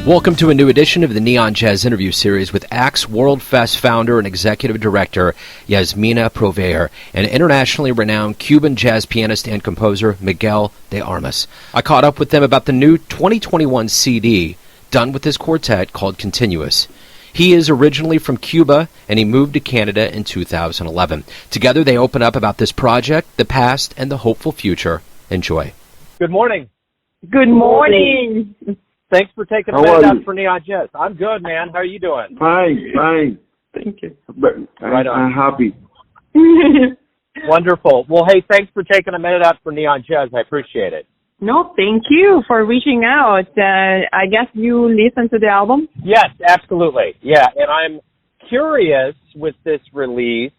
Welcome to a new edition of the Neon Jazz interview series with Axé Worldfest founder and executive director Yasmina Proveyer and internationally renowned Cuban jazz pianist and composer Miguel de Armas. I caught up with them about the new 2021 CD done with his quartet called Continuous. He is originally from Cuba, and he moved to Canada in 2011. Together they open up about this project, the past, and the hopeful future. Enjoy. Good morning. Good morning. Thanks for taking a minute out for Neon Jazz. I'm good, man. How are you doing? Fine. Thank you. Right on. I'm happy. Wonderful. Well, hey, thanks for taking a minute out for Neon Jazz. I appreciate it. No, thank you for reaching out. I guess you listened to the album? Yes, absolutely. Yeah, and I'm curious with this release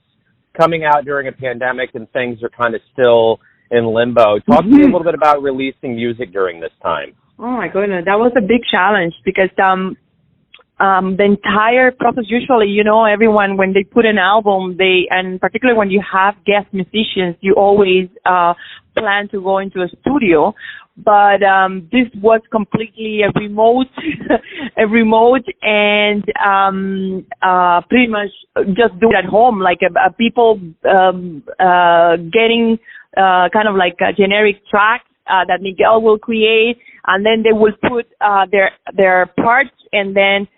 coming out during a pandemic and things are kind of still in limbo. Talk to me a little bit about releasing music during this time. Oh my goodness, that was a big challenge because the entire process, usually, everyone, when they put an album, and particularly when you have guest musicians, you always plan to go into a studio. But this was completely a remote and pretty much just do it at home, like people getting kind of like a generic track that Miguel will create, and then they will put their parts, and then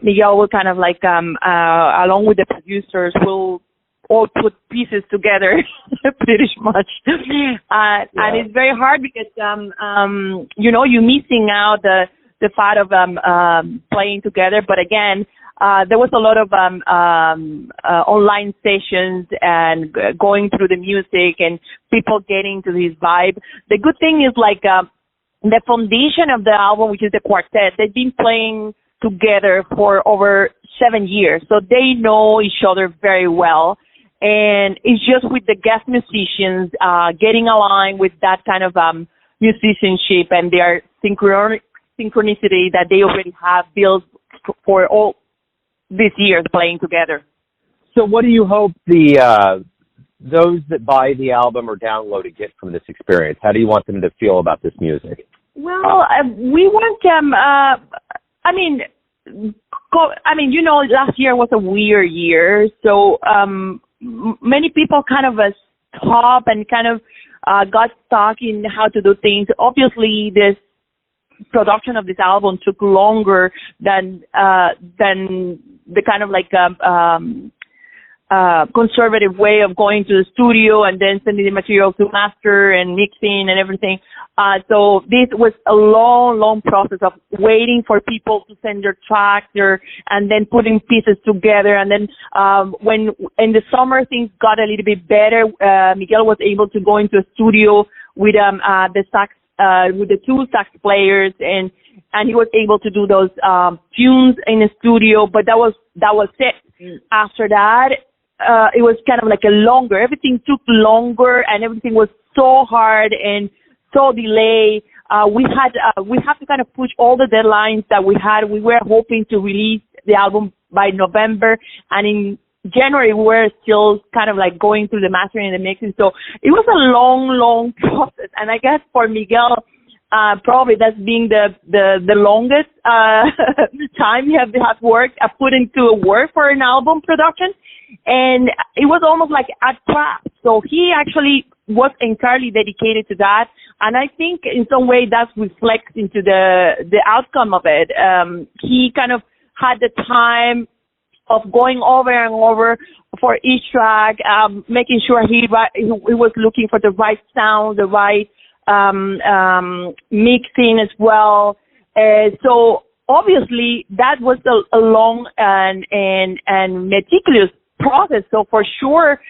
Miguel will kind of like along with the producers will all put pieces together pretty much. And it's very hard because you're missing out the part of playing together. But again, there was a lot of online sessions and going through the music and people getting to this vibe. The good thing is like the foundation of the album, which is the quartet, they've been playing together for over 7 years. So they know each other very well. And it's just with the guest musicians getting aligned with that kind of musicianship and their synchronicity that they already have built for all these years playing together. So what do you hope those that buy the album or download it get from this experience? How do you want them to feel about this music? Well, we want them, last year was a weird year. So many people kind of stopped and kind of got stuck in how to do things. Obviously, this production of this album took longer than the kind of like conservative way of going to the studio and then sending the material to master and mixing and everything. So this was a long process of waiting for people to send their tracks and then putting pieces together. And then when in the summer things got a little bit better, Miguel was able to go into a studio with the sax with the two sax players, and he was able to do those tunes in the studio. But that was it. After that, it was kind of like everything took longer, and everything was so hard and so delayed. We have to kind of push all the deadlines that we had. We were hoping to release the album by November, and in January we were still kind of like going through the mastering and the mixing. So it was a long process, and I guess for Miguel, probably that's being the longest time he has worked put into work for an album production. And it was almost like a craft. So he actually was entirely dedicated to that. And I think in some way that reflects into the outcome of it. He kind of had the time of going over and over for each track, making sure he was looking for the right sound, the right mixing as well. So obviously that was a long and meticulous process. So for sure,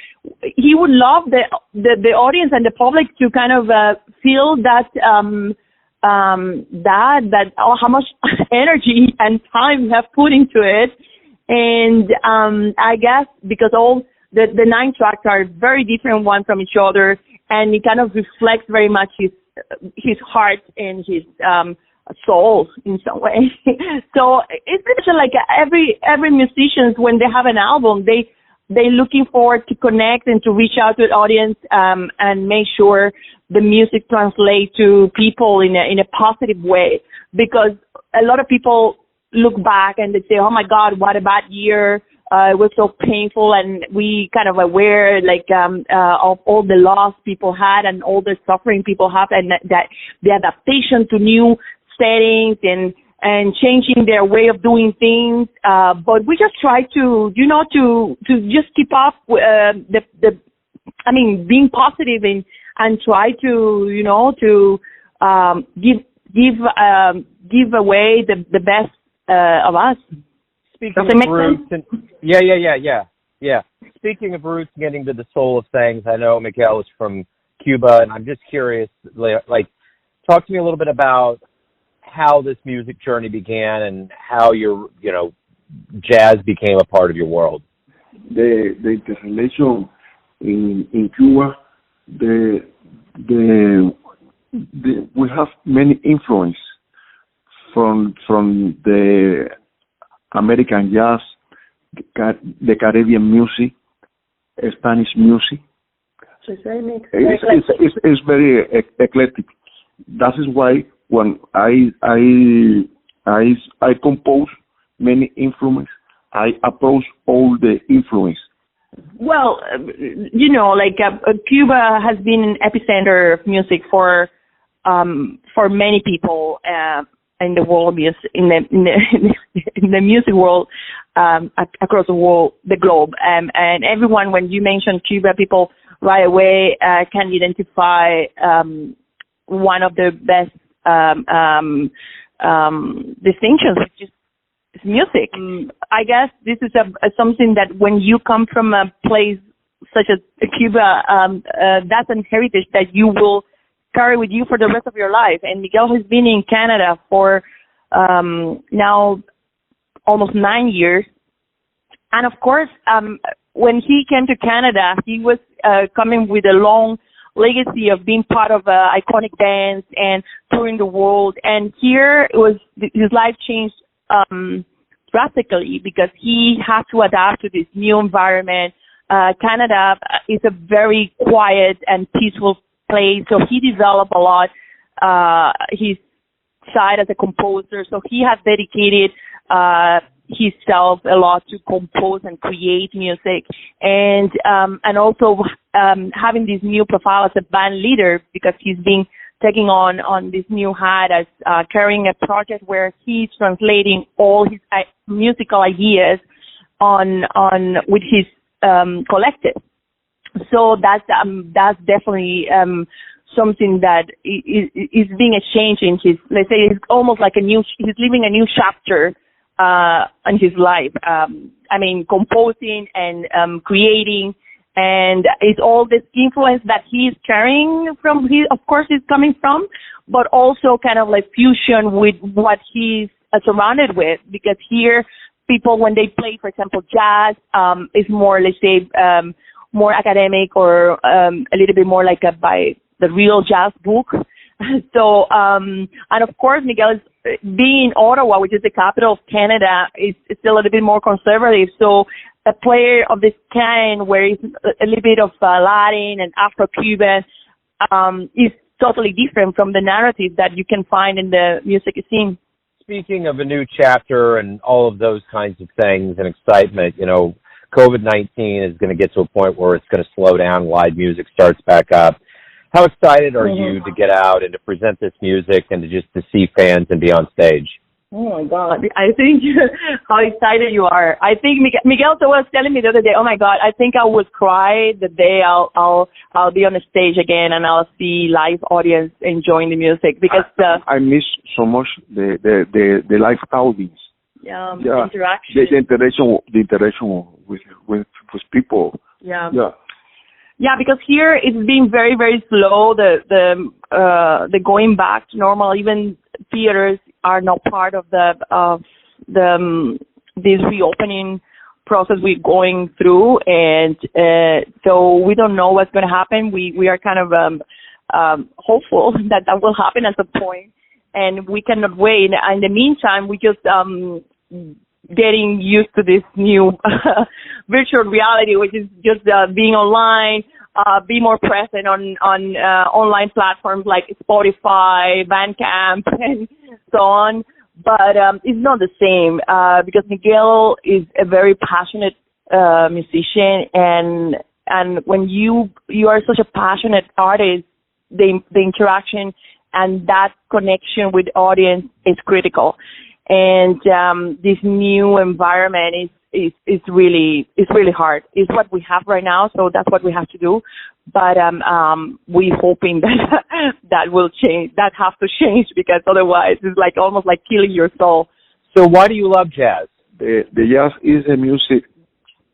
he would love the audience and the public to kind of feel that how much energy and time we have put into it. And I guess because all the 9 tracks are very different one from each other, and it kind of reflects very much his heart and his soul in some way. So it's like every musician, when they have an album, they're looking forward to connect and to reach out to the audience and make sure the music translates to people in a positive way. Because a lot of people look back and they say, oh my God, what a bad year. It was so painful, and we kind of aware of all the loss people had and all the suffering people have, and that the adaptation to new settings and changing their way of doing things. But we just try to just keep up with being positive and try to give away the best of us. Speaking of roots, yeah. Speaking of roots, getting to the soul of things, I know Miguel is from Cuba, and I'm just curious, talk to me a little bit about how this music journey began and how your, jazz became a part of your world. The interrelation in Cuba, we have many influence from the American jazz, the Caribbean music, Spanish music. So it's very mixed. It's very eclectic. That is why when I compose many influences, I approach all the influence. Well, Cuba has been an epicenter of music for many people in the world, in the music world, across the globe, and everyone. When you mention Cuba, people right away can identify one of the best distinctions, which is music. I guess this is something that when you come from a place such as Cuba, that's an heritage that you will carry with you for the rest of your life. And Miguel has been in Canada for now almost 9 years. And of course, when he came to Canada, he was coming with a long legacy of being part of iconic bands and touring the world. And here his life changed drastically because he had to adapt to this new environment. Canada is a very quiet and peaceful place, so he developed a lot his side as a composer. So he has dedicated himself a lot to compose and create music, and also having this new profile as a band leader, because he's been taking on this new hat as carrying a project where he's translating all his musical ideas on with his collective. So that's definitely something that is being a change in his, let's say, it's almost like he's living a new chapter in his life. Composing and creating, and it's all this influence that he's carrying from, of course, he's coming from, but also kind of like fusion with what he's surrounded with, because here people, when they play, for example, jazz, is more, let's say, more academic, or a little bit more like by the real jazz book. So, and of course, Miguel is being in Ottawa, which is the capital of Canada, is still a little bit more conservative. So a player of this kind, where it's a little bit of Latin and Afro-Cuban, is totally different from the narrative that you can find in the music scene. Speaking of a new chapter and all of those kinds of things and excitement, COVID-19 is going to get to a point where it's going to slow down, live music starts back up. How excited are you to get out and to present this music and to see fans and be on stage? Oh my God! I think how excited you are. I think Miguel was telling me the other day, oh my God, I think I would cry the day I'll be on the stage again and I'll see live audience enjoying the music, because I miss so much the live audience. Yeah. Interaction. The interaction with people. Yeah. Yeah, because here it's been very, very slow. The going back to normal. Even theaters are not part of this reopening process we're going through, and so we don't know what's going to happen. We are kind of hopeful that will happen at some point, and we cannot wait. In the meantime, we just getting used to this new virtual reality, which is just being online, be more present on online platforms like Spotify, Bandcamp, and so on. but it's not the same because Miguel is a very passionate musician, and when you are such a passionate artist, the interaction and that connection with the audience is critical. And this new environment is really hard. It's what we have right now, so that's what we have to do. But we're hoping that that will change. That has to change, because otherwise it's like almost like killing your soul. So why do you love jazz? The jazz is a music.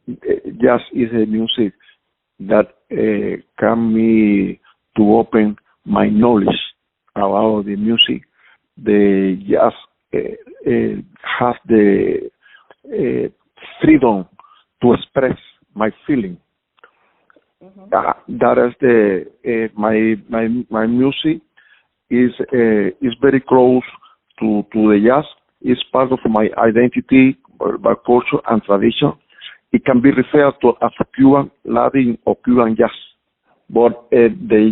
Jazz is a music that can me to open my knowledge about the music. The jazz has the freedom to express my feeling. Mm-hmm. That is the my music is very close to the jazz. It's part of my identity, my culture and tradition. It can be referred to as Cuban, Latin, or Cuban jazz. But the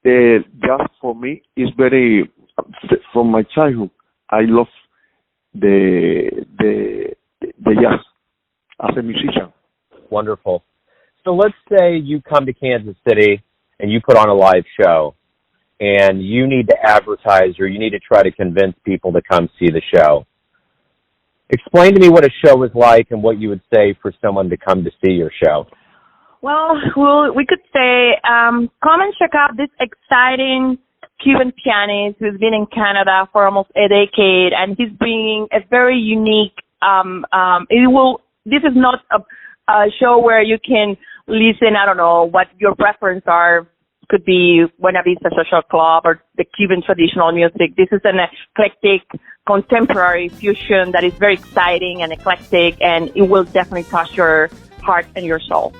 jazz for me is very, from my childhood, I love the jazz as a musician. Wonderful. So let's say you come to Kansas City and you put on a live show, and you need to advertise, or you need to try to convince people to come see the show. Explain to me what a show is like and what you would say for someone to come to see your show. Well, we could say, come and check out this exciting Cuban pianist who's been in Canada for almost a decade, and he's bringing a very unique. This is not a show where you can listen. I don't know what your preference are. Could be Buena Vista Social Club or the Cuban traditional music. This is an eclectic contemporary fusion that is very exciting and eclectic, and it will definitely touch your heart and your soul.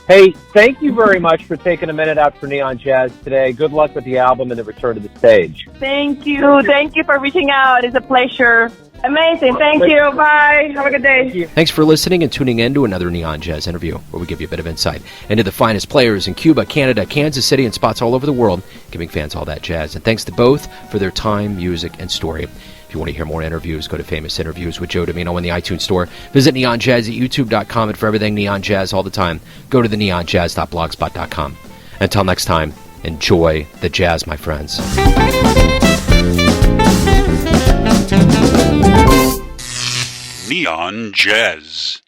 Hey, thank you very much for taking a minute out for Neon Jazz today. Good luck with the album and the return to the stage. Thank you. Thank you for reaching out. It's a pleasure. Amazing. Thank you. Bye. Have a good day. Thanks for listening and tuning in to another Neon Jazz interview, where we give you a bit of insight into the finest players in Cuba, Canada, Kansas City, and spots all over the world, giving fans all that jazz. And thanks to both for their time, music, and story. If you want to hear more interviews, go to Famous Interviews with Joe Domino in the iTunes Store. Visit neonjazz at youtube.com, and for everything Neon Jazz all the time, go to the neonjazz.blogspot.com. Until next time, enjoy the jazz, my friends. Neon Jazz.